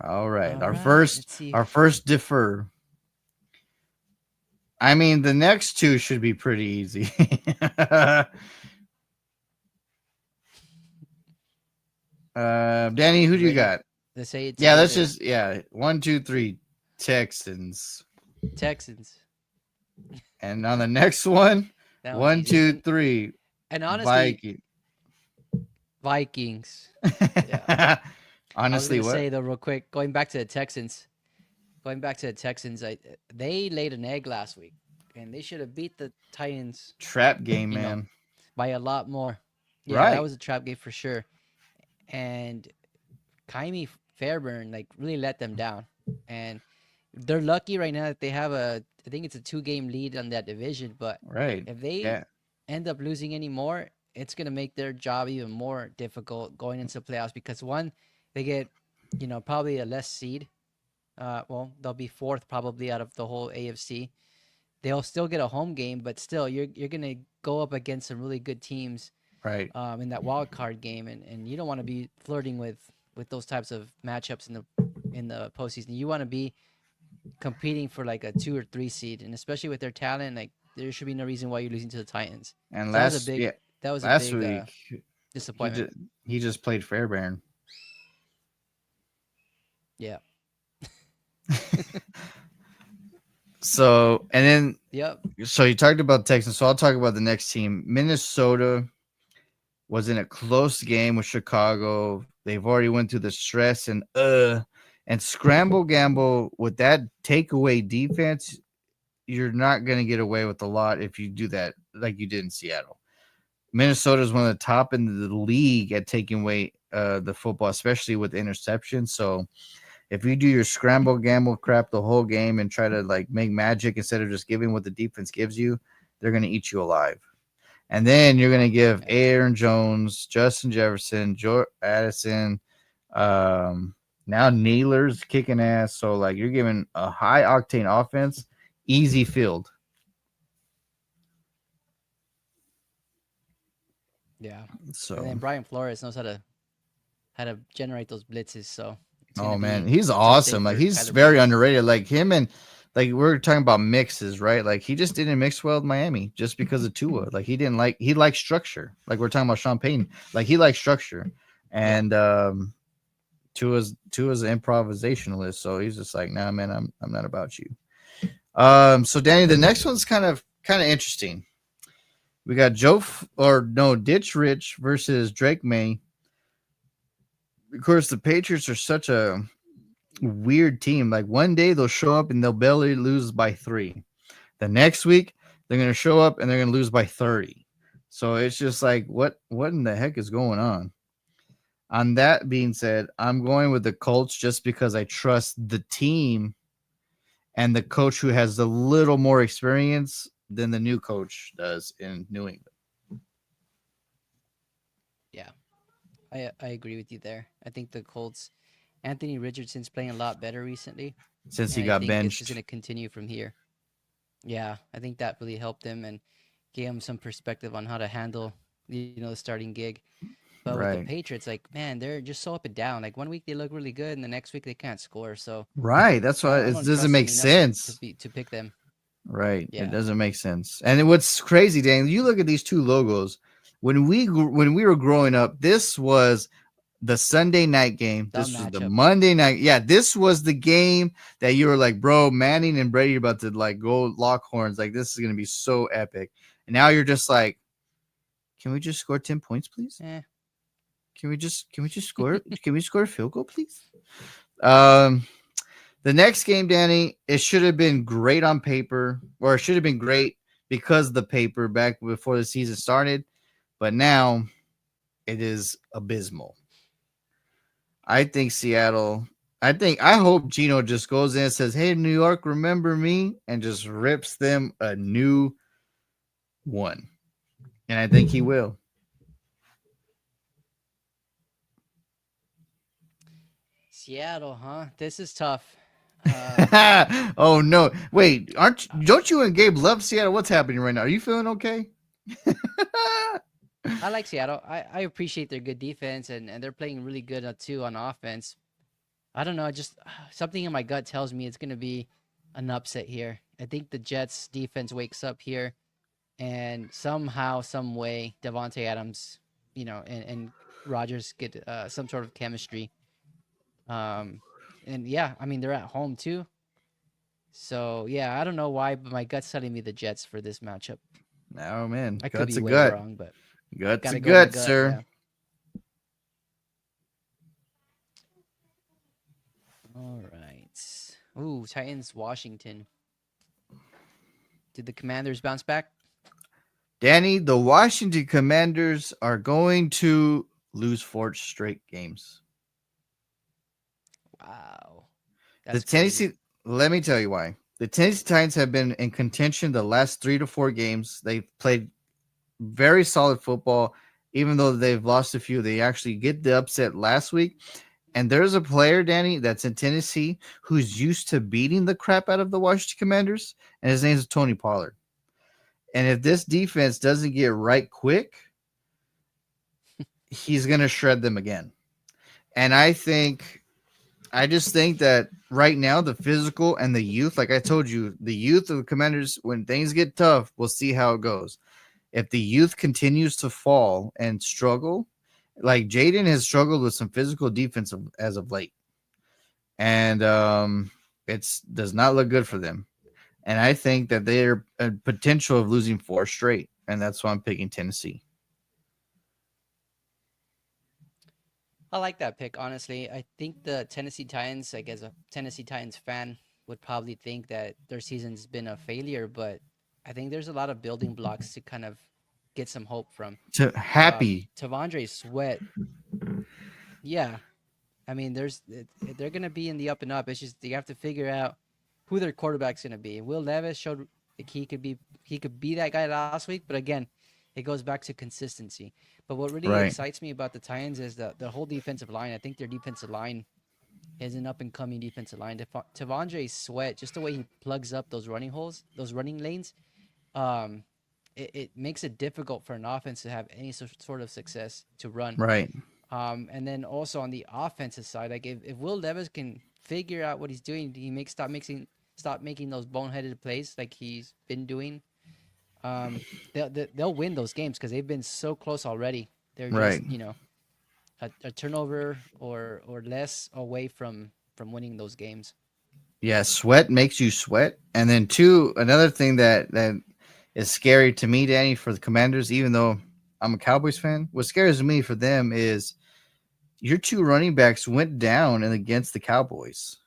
All right. All right. Let's see. Our first defer. I mean, the next two should be pretty easy. Danny, who You do you ready? got? Let's say it Yeah, let's together. just one, two, three, Texans, Texans. and on the next one, That one's one, easy. two, three, And honestly, Viking. Vikings. Yeah. I was Honestly, gonna what say though, real quick, going back to the Texans. Going back to the Texans, they laid an egg last week, and they should have beat the Titans. trap game, You know, man? by a lot more. Yeah, that Right, was a trap game for sure. And Kaimi Fairburn like really let them down, and they're lucky right now that they have I think it's a 2 game lead on that division. But right, if they yeah, end up losing any more, it's gonna make their job even more difficult going into playoffs because one, they get probably a less seed. Well, they'll be fourth probably out of the whole AFC. They'll still get a home game, but still, you're gonna go up against some really good teams right. in that wild card game, and you don't want to be flirting with those types of matchups in the postseason. You want to be competing for like a 2 or 3 seed, and especially with their talent, like there should be no reason why you're losing to the Titans. And So that was a last big week he disappointment. just he just played Fairbairn. Yeah. So and then Yep. so you talked about Texans. So I'll talk about the next team. Minnesota was in a close game with Chicago. They've already went through the stress and scramble gamble with that takeaway defense. You're not going to get away with a lot if you do that like you did in Seattle. Minnesota is one of the top in the league at taking away the football, especially with interceptions. So if you do your scramble gamble crap the whole game and try to like make magic instead of just giving what the defense gives you, they're going to eat you alive. And then you're going to give Yeah. Aaron Jones, Justin Jefferson, Joe Addison, now Nailers kicking ass. So like you're giving a high octane offense, easy field. Yeah. And So then Brian Flores knows how to generate those blitzes. So it's oh gonna man, be he's a tough day awesome. Like for he's Kyler very Murray. underrated. Like him and like we're talking about mixes, right? Like he just didn't mix well with Miami just because of Tua. Like he likes structure. Like we're talking about Sean Payton. Like he likes structure. Yeah. And Tua's an improvisationalist, so he's just like, nah, man, I'm not about you. So Danny, the next one's kind of interesting. We got Ditch Rich versus Drake May. Of course, the Patriots are such a weird team. Like one day they'll show up and they'll barely lose by 3. The next week they're gonna show up and they're gonna lose by 30. So it's just like what in the heck is going on? On that being said, I'm going with the Colts just because I trust the team and the coach who has a little more experience than the new coach does in New England Yeah. I agree with you there. I think the Colts, Anthony Richardson's playing a lot better recently, since and he I got think it's just going benched. to continue from here. Yeah, I think that really helped him and gave him some perspective on how to handle, the starting gig. But with the Right. Patriots, like, man, they're just so up and down. Like one week they look really good, and the next week they can't score. So Right. That's why I it don't doesn't trust them make enough sense. to pick them. Right. It Yeah, doesn't make sense. And what's crazy, Dan, you look at these two logos. When we were growing up, this was the Sunday night game. dumb This was the matchup. Monday night. Yeah, this was the game that you were like, bro, Manning and Brady about to like go lock horns. Like this is gonna be so epic. And now you're just like, can we just score 10 points, please? Eh. Can we just score? Can we score a field goal, please? Um the next game, Danny, it should have been great on paper, or it should have been great because of the paper back before the season started, but now it is abysmal. I think Seattle. I hope Gino just goes in and says, "Hey, New York, remember me," and just rips them a new one. And I think he will. Seattle, huh? This is tough. Um, Oh no! Wait, don't you and Gabe love Seattle? What's happening right now? Are you feeling okay? I like Seattle. I appreciate their good defense and they're playing really good too on offense. I don't know, just something in my gut tells me it's gonna be an upset here. I think the Jets defense wakes up here and somehow, some way, Devontae Adams, and Rogers get some sort of chemistry. Um, and yeah, I mean they're at home too. So yeah, I don't know why, but my gut's telling me the Jets for this matchup. Oh man, I could guts be a way gut, wrong, but guts a gotta go with my gut, gut. sir. Yeah. All right. Ooh, Titans, Washington. Did the Commanders bounce back? Danny, the Washington Commanders are going to lose 4 straight games. Wow, The that's crazy. Tennessee, let me tell you why. The Tennessee Titans have been in contention the last 3 to 4 games. They've played very solid football, even though they've lost a few. They actually get the upset last week. And there's a player, Danny, that's in Tennessee who's used to beating the crap out of the Washington Commanders, and his name is Tony Pollard. And if this defense doesn't get right quick, he's going to shred them again. And I just think that right now the physical and the youth, like I told you, the youth of the Commanders, when things get tough, we'll see how it goes. If the youth continues to fall and struggle, like Jaden has struggled with some physical defense as of late, and it's does not look good for them. And I think that they're a potential of losing 4 straight, and that's why I'm picking Tennessee. I like that pick, honestly. I think the Tennessee Titans, like as a Tennessee Titans fan, would probably think that their season's been a failure, but I think there's a lot of building blocks to kind of get some hope from. To happy, Tavondre Sweat, yeah. I mean, they're gonna be in the up and up. It's just you have to figure out who their quarterback's gonna be. Will Levis showed like he could be that guy last week, but again, it goes back to consistency. But what really right, excites me about the Titans is the whole defensive line. I think their defensive line is an up and coming defensive line. Tavondre Sweat, just the way he plugs up those running holes, those running lanes, um, it makes it difficult for an offense to have any sort of success to run. right, And then also on the offensive side, like if Will Levis can figure out what he's doing, he makes stop mixing. stop making those boneheaded plays like he's been doing, um, they'll win those games because they've been so close already. They're just Right. a turnover or less away from winning those games. Yeah, sweat makes you sweat. And then two, another thing that is scary to me, Danny, for the Commanders, even though I'm a Cowboys fan, what scares me for them is your two running backs went down and against the Cowboys.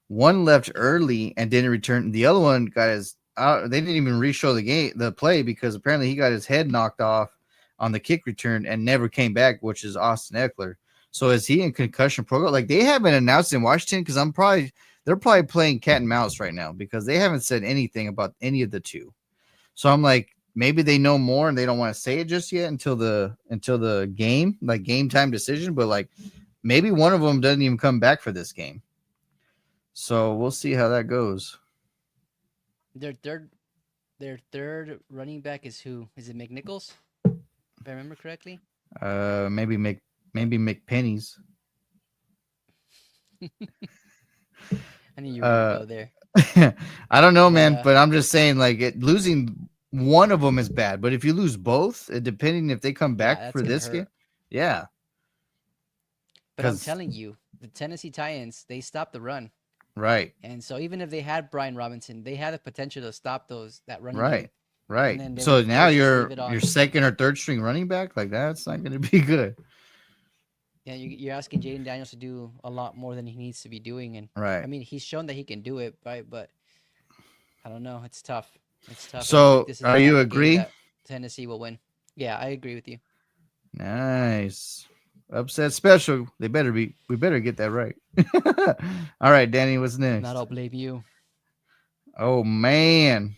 One left Yeah, early and didn't return. The other one got his they didn't even re-show the play because apparently he got his head knocked off on the kick return and never came back, which is Austin Eckler. So is he in concussion protocol? Like they haven't announced in Washington because they're probably playing cat and mouse right now because they haven't said anything about any of the two. So I'm like, maybe they know more and they don't want to say it just yet until the game, like game time decision. But like maybe one of them doesn't even come back for this game. So we'll see how that goes. their third their third running back is who? Is it McNichols? If I remember correctly. Maybe McPennies. I knew you were gonna Uh, go there, I don't know, but man, but I'm just saying, like, losing one of them is bad. But if you lose both, depending if they come yeah, back that's for gonna this game, hurt. yeah, But I'm because telling you, the Tennessee Titans, they stopped the run. right, And so even if they had Brian Robinson, they had the potential to stop those that running right, game, and right. then they So would now force just leave you're it your on. second or third string running back, like that's not going to be good, Yeah, you're asking Jaden Daniels to do a lot more than he needs to be doing, and I right? mean he's shown that he can do it, right? But I don't know, it's tough. It's tough, and I think So this is are the you type of game agree? that Tennessee will win. Yeah, I agree with you. Nice. Upset special. They better be. We better get that right. All right, Danny. What's If not, next? I'll blame you. Oh man.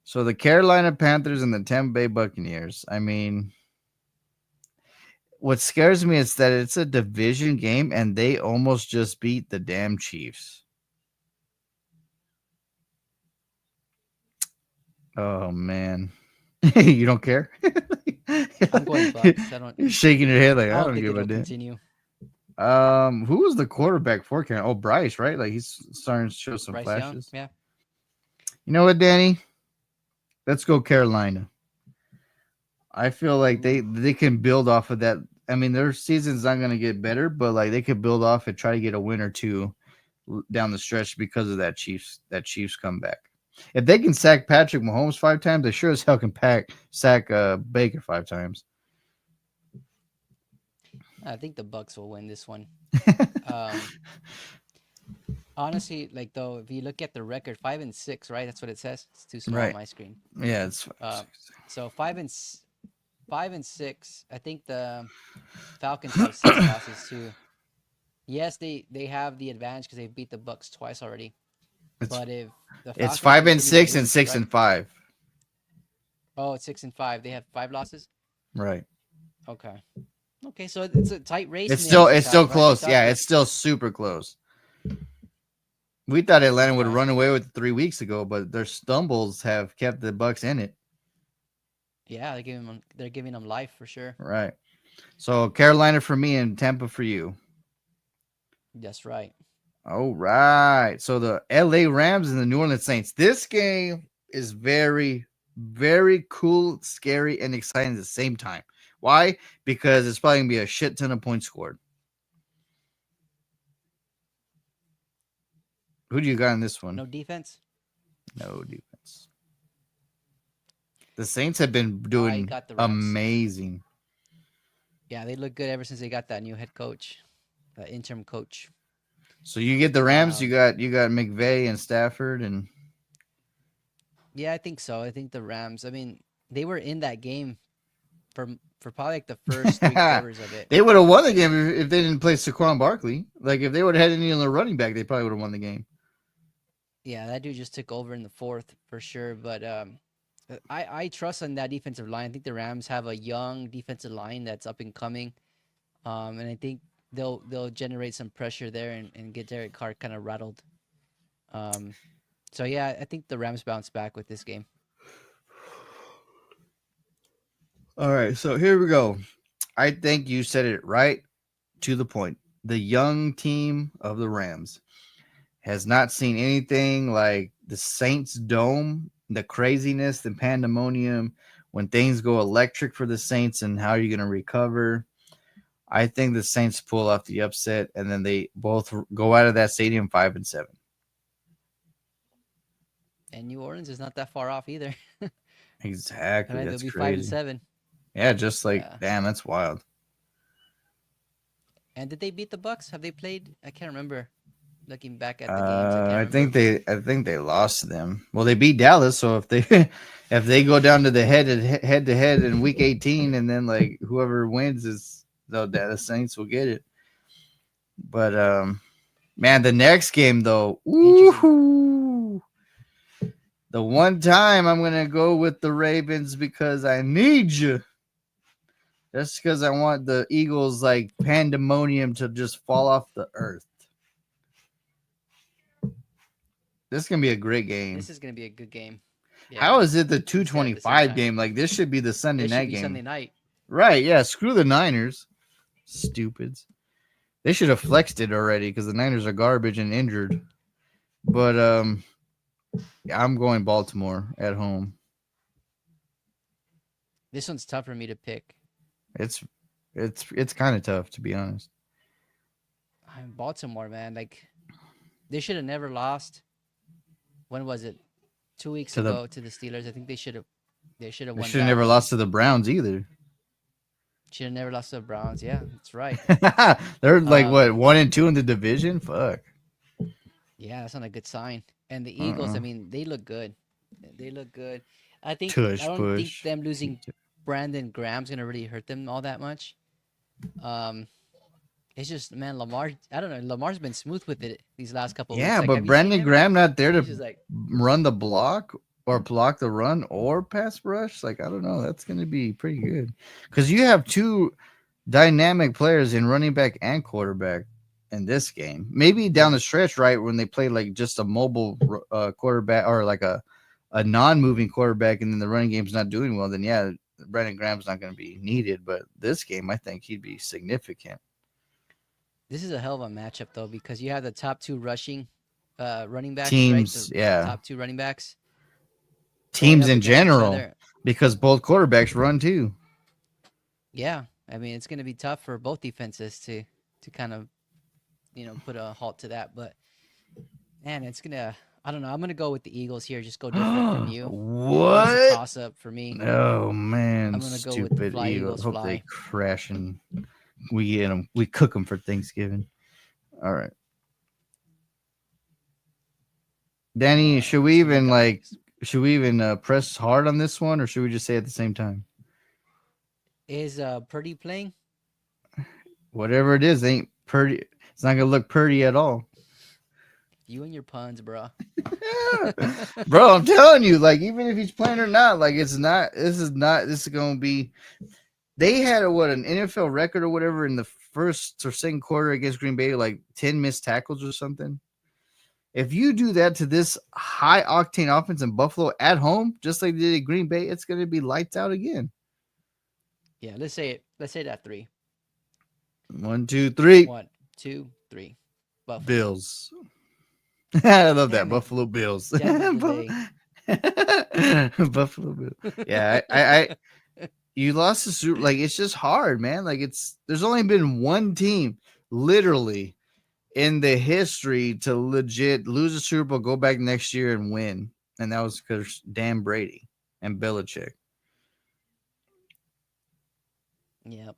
So the Carolina Panthers and the Tampa Bay Buccaneers. I mean, what scares me is that it's a division game and they almost just beat the damn Chiefs. Oh man. You don't care? I'm going Bucks. I don't. You're shaking your head like I I don't don't think give a it'll damn. continue. Who was the quarterback for Carolina? Oh, Bryce, right? Like he's starting to show some Bryce Young. flashes. Yeah. You know what, Danny? Let's go Carolina. I feel like they Ooh. they can build off of that. I mean, their season's not going to get better, but like they could build off and try to get a win or two down the stretch because of that Chiefs comeback. If they can sack Patrick Mahomes 5 times, they sure as hell can sack Baker 5 times. I think the Bucks will win this one. Um, Honestly, like though, if you look at the record, 5-6, right? That's what it says. It's too small on Right? my screen. Yeah, it's Uh, so 5-6. I think the Falcons have 6 losses too. Yes, they have the advantage because they beat the Bucks twice already. it's But if the it's Falcons five and continue to six and lose, six right? and five. Oh, it's 6-5. They have 5 losses. Right. Okay. Okay, so it's a tight race It's in the still NFC it's still South, right? We close. thought Yeah, that. it's still super close. We thought Atlanta would Okay. run away with it 3 weeks ago, but their stumbles have kept the Bucks in it. Yeah, they're giving them life for sure. Right. So Carolina for me and Tampa for you. That's right. All right. So the LA Rams and the New Orleans Saints. This game is very, very cool, scary, and exciting at the same time. Why? Because it's probably gonna be a shit ton of points scored. Who do you got in this one? No defense. No defense. The Saints have been I doing got the Rams. amazing. Yeah, they look good ever since they got that new head coach, the interim coach. So you get the Rams, you Um, got you got McVay and Stafford and yeah, I think so. I think the Rams. I mean, they were in that game for probably like the first 3 quarters of it. they would have won the game if they didn't play Saquon Barkley. Like if they would have had any other running back, they probably would have won the game. Yeah, that dude just took over in the fourth for sure. But I trust on that defensive line. I think the Rams have a young defensive line that's up and coming. And I think they'll generate some pressure there and get Derek Carr kind of rattled. Um, so yeah, I think the Rams bounce back with this game. All right, so here we go. I think you said it right to the point. The young team of the Rams. has not seen anything like the Saints dome, the craziness, the pandemonium when things go electric for the Saints and how you're going to recover. I think the Saints pull off the upset and then they both go out of that stadium 5-7. And New Orleans is not that far off either. Exactly. Right? They'll That's be 5 and crazy. 7. Yeah, just like Yeah. damn, that's wild. And did they beat the Bucks? Have they played? I can't remember. Looking back at the games, I can't I remember. think they lost to them. Well, they beat Dallas, so if they if they go down to the head to head in week 18, and then like whoever wins is the Saints will get it. But man, the next game though, Interesting. woohoo! The one time I'm gonna go with the Ravens because I need you. Just because I want the Eagles like pandemonium to just fall off the earth. This is gonna be a great game. This is gonna be a good game. How Yeah. is it the You said at the same 225 time. game? Like this should be the Sunday This should night be Sunday game. night. Right, yeah, screw the Niners. Stupids. They should have flexed it already because the Niners are garbage and injured. But I'm going Baltimore at home. This one's tough for me to pick. It's it's kind of tough to be honest. I'm Baltimore, man. Like they should have never lost. When was it? 2 weeks To the ago to the Steelers. I think they should have They won should have that never one. lost to the Browns either. Should have never lost to the Browns. Yeah, that's right. They're like Um, what 1-2 in the division. Fuck. yeah, that's not a good sign. And the Eagles, I Uh-uh. mean, they look good. They look good. I Tush don't think push. them losing Brandon Graham's gonna really hurt them all that much. Um, it's just man, Lamar. I don't know. Lamar's been smooth with it these last couple of weeks. Yeah, Like, have but you seen Brandon him? Graham not there He's to just like, run the block or block the run or pass rush. Like I don't know. That's going to be pretty good because you have two dynamic players in running back and quarterback in this game. Maybe down yeah, the stretch, right when they play like just a mobile quarterback or like a non-moving quarterback, and then the running game's not doing well. Then yeah, Brandon Graham's not going to be needed. But this game, I think he'd be significant. this is a hell of a matchup though because you have the top two running backs, right? The Teams, yeah, top two running backs going teams up in against each general, other. because both quarterbacks run too. Yeah, I mean, it's gonna be tough for both defenses to kind of put a halt to that. But man, it's gonna. I don't know. I'm gonna go with the Eagles here. Just go different from you. But it's a What? toss up for me. Oh man, I'm gonna go with the stupid Fly Eagles. Eagles Hope they fly. crash and we get them. We cook them for Thanksgiving. All right, Danny. Let's see who we got next. Should we even press hard on this one, or should we just say at the same time? Is Purdy playing? Whatever it is, ain't pretty. It's not gonna look pretty at all. You and your puns, bro. Bro, I'm telling you, like even if he's playing or not, like it's not. This is not. This is gonna be. They had an NFL record or whatever in the first or second quarter against Green Bay, like 10 missed tackles or something. If you do that to this high octane offense in Buffalo at home, just like they did at Green Bay, it's going to be lights out again. Yeah, let's say it. Let's say that three. 1, 2, 3. 1, 2, 3. Buffalo. Bills. I love that Damn it. Buffalo Bills. Damn it, delay. Buffalo Bills. Yeah, I you lost the Super. Like it's just hard, man. Like there's only been one team, literally, in the history to legit lose a Super Bowl, go back next year and win, and that was because Dan Brady and Belichick. Yep.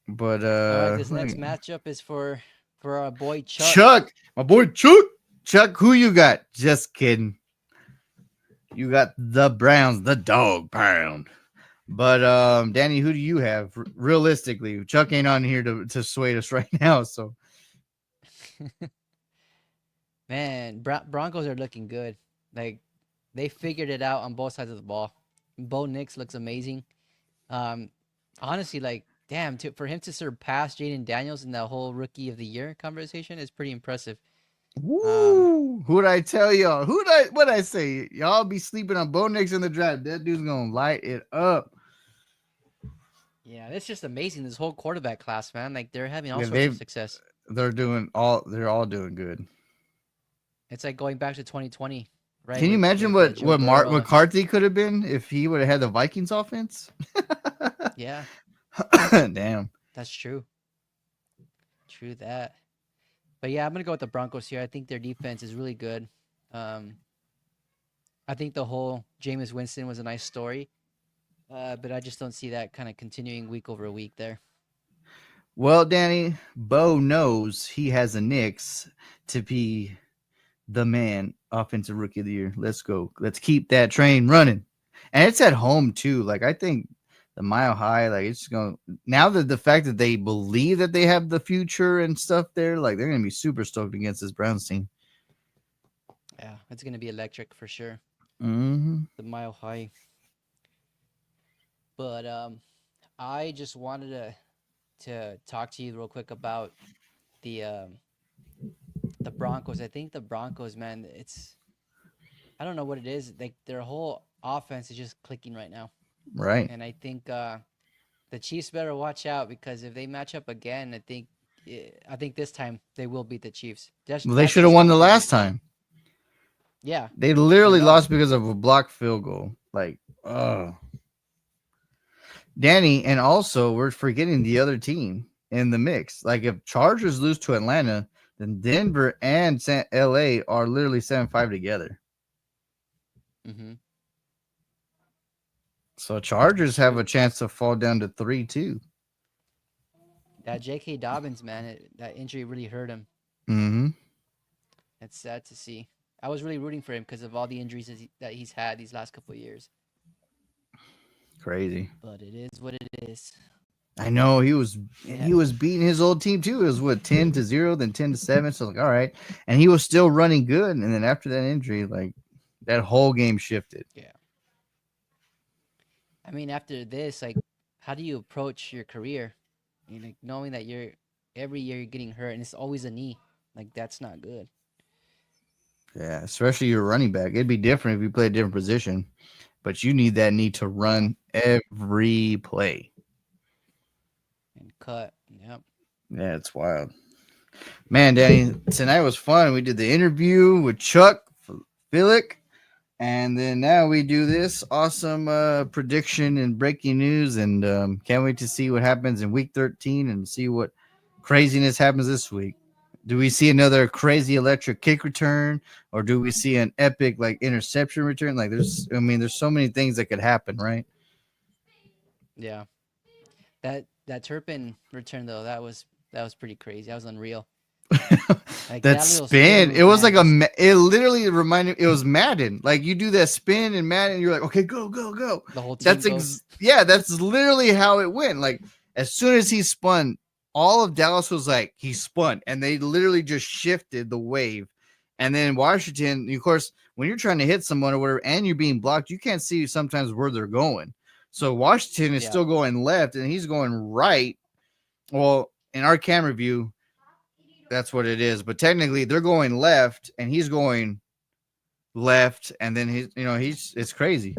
But All right, this next matchup is for our boy Chuck. Chuck, my boy Chuck, who you got? Just kidding. You got the Browns, the dog pound. But Danny, who do you have? Realistically, Chuck ain't on here to sway us right now. So Man, Broncos are looking good. Like they figured it out on both sides of the ball. Bo Nix looks amazing. Um, honestly, like damn, for him to surpass Jaden Daniels in that whole Rookie of the Year conversation is pretty impressive. Um, woo, who'd I tell y'all? What'd I say? Y'all be sleeping on Bo Nix in the draft. That dude's gonna light it up. yeah, it's just amazing. This whole quarterback class, man. Like they're having all Yeah, sorts of success. they're all doing good. It's like going back to 2020, right? Can you imagine With Joe what Mark Burrow. McCarthy could have been if he would have had the Vikings offense? Yeah, Damn. that's true. True that. But yeah, I'm gonna go with the Broncos here. I think their defense is really good. Um, I think the whole Jameis Winston was a nice story, but I just don't see that kind of continuing week over week there. Well, Danny, Bo knows he has a Knicks to be the man offensive rookie of the year. Let's go. Let's keep that train running. And it's at home too. Like I think the Mile High, like it's going now that the fact that they believe that they have the future and stuff there, like they're gonna be super stoked against this Browns team. Yeah, it's gonna be electric for sure. Mm-hmm. The Mile High. But I just wanted to talk to you real quick about the um, the Broncos. I think the Broncos, man, it's I don't know what it is. Like their whole offense is just clicking right now, Right. and I think the Chiefs better watch out because if they match up again, I think this time they will beat the Chiefs. Well, they That's should have just won my the opinion. last time. Yeah, They I literally know. lost because of a blocked field goal. Like, oh, Danny, and also we're forgetting the other team in the mix. Like, if Chargers lose to Atlanta, then Denver and LA are literally 7-5 together. Hmm. So That's Chargers have true. a chance to fall down to 3-2. That J.K. Dobbins, man, that injury really hurt him. Mm-hmm. It's sad to see. I was really rooting for him because of all the injuries that he's had these last couple of years. Crazy. But it is what it is. I know he was, and Yeah, he was beating his old team too. It was what 10-0, then 10-7. So like, all right, and he was still running good. And then after that injury, like that whole game shifted. yeah. I mean, after this, like, how do you approach your career? You know, knowing that you're every year you're getting hurt and it's always a knee. Like that's not good. Yeah, especially your running back. It'd be different if you played a different position, but you need that need to Yeah, run every play. and cut. Yep. Yeah, it's wild. Man, Danny, tonight was fun. We did the interview with Chuck Philic, and then now we do this awesome prediction and breaking news. And can't wait to see what happens in week 13 and see what craziness happens this week. Do we see another crazy electric kick return, or do we see an epic like interception return? Like, there's so many things that could happen, right? Yeah. That Turpin return though, that was pretty crazy. That was unreal. Like That that little spin spin, it move, was man. like Just it literally reminded, it was Madden. Like you do that spin in Madden, you're like, okay, go, go, go. the whole team goes. Yeah, that's literally how it went. Like as soon as he spun, all of Dallas was like, he spun, and they literally just shifted the wave. And then Washington, of course, when you're trying to hit someone or whatever, and you're being blocked, you can't see sometimes where they're going. So Washington is Yeah. still going left, and he's going right. Well, in our camera view, that's what it is. But technically, they're going left, and he's going left, and then he's it's crazy.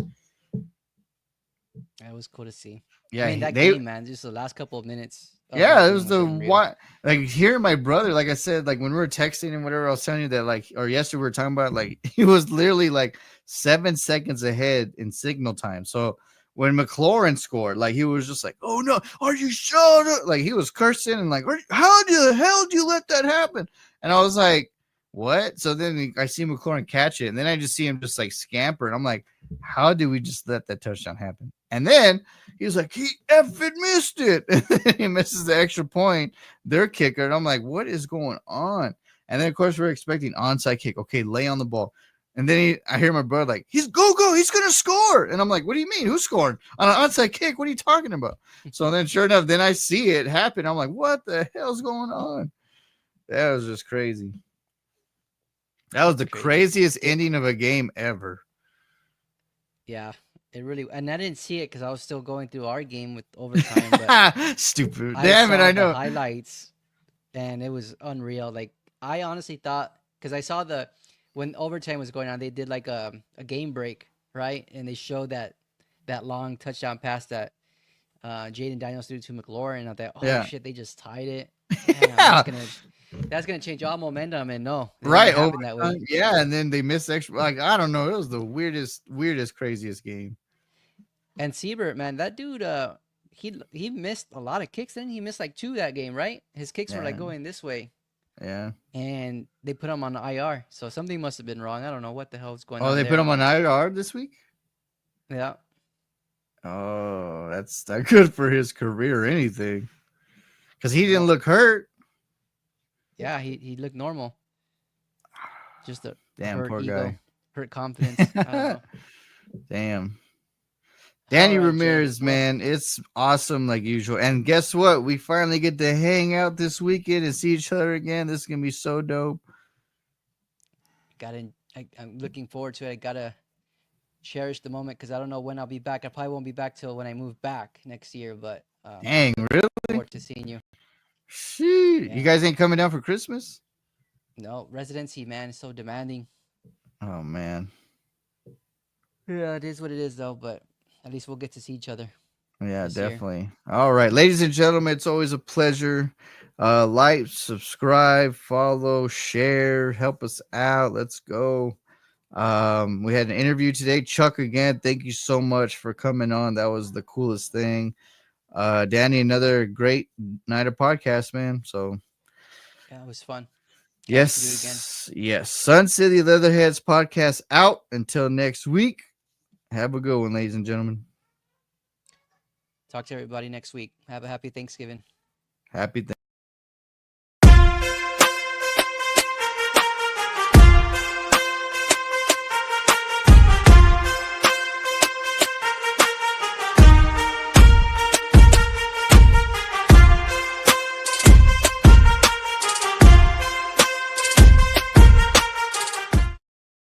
That was cool to see. I Yeah, mean that they game, man, just the last couple of minutes of yeah, that it was game was the unreal. what like hearing my brother, like I said, like when we were texting and whatever, I was telling you that like or yesterday we were talking about like he was literally like 7 seconds ahead in signal time. So when McLaurin scored, like he was just like, "Oh no, are you sure?" Like he was cursing and like, "How the hell did you let that happen?" And I was like, "What?" So then I see McLaurin catch it, and then I just see him just like scamper, and I'm like, "How did we just let that touchdown happen?" And then he was like, he effing missed it. And then he misses the extra point, their kicker. And I'm like, what is going on? And then, of course, we're expecting onside kick. Okay, lay on the ball. And then I hear my brother like, he's go. He's going to score. And I'm like, what do you mean? Who's scoring? On an onside kick? What are you talking about? So then, sure enough, then I see it happen. I'm like, what the hell's going on? That was just crazy. That was That's the crazy. craziest It ending of a game ever. Yeah, it really and I didn't see it because I was still going through our game with overtime, but Stupid. I Damn it, saw I the know. highlights and it was unreal. Like I honestly thought because I saw the when overtime was going on, they did like a game break, right? And they showed that long touchdown pass that Jaden Daniels threw to McLaurin. And I thought, oh Yeah. shit, they just tied it. Damn, Yeah. That's gonna change all momentum, and no, it didn't Right. happen that way. Overtime. Yeah. And then they missed extra. Like, I don't know. It was the weirdest, craziest game. And Siebert, man, that dude, he missed a lot of kicks. Then he missed like two that game, right? His kicks were like Yeah. going this way, Yeah. and they put him on the IR. So something must have been wrong. I don't know what the hell's going Oh, on they put there. him on IR this week? Yeah, Oh, that's not good for his career or anything. Because he didn't no, look hurt. yeah, he looked normal. Just a Damn, hurt poor ego, guy. hurt confidence. I don't know. Damn. All Danny right, Jay. Ramirez, Well, man, it's awesome like usual. And guess what? We finally get to hang out this weekend and see each other again. This is gonna be so dope. I'm looking forward to it. I gotta cherish the moment because I don't know when I'll be back. I probably won't be back till when I move back next year. But Dang, looking really? forward to seeing you. Shoot. You Yeah. guys ain't coming down for Christmas? No, residency, man, is so demanding. Oh man. Yeah, it is what it is, though. But at least we'll get to see each other Yeah, this year. definitely. All right, ladies and gentlemen, it's always a pleasure. Like, subscribe, follow, share, help us out. Let's go. We had an interview today. Chuck, again, thank you so much for coming on. That was the coolest thing. Danny, another great night of podcast, man. So Yeah, it was fun. Can't wait to do it again. yes. Sun City Leatherheads podcast out. Until next week. Have a good one, ladies and gentlemen. Talk to everybody next week. Have a happy Thanksgiving. Happy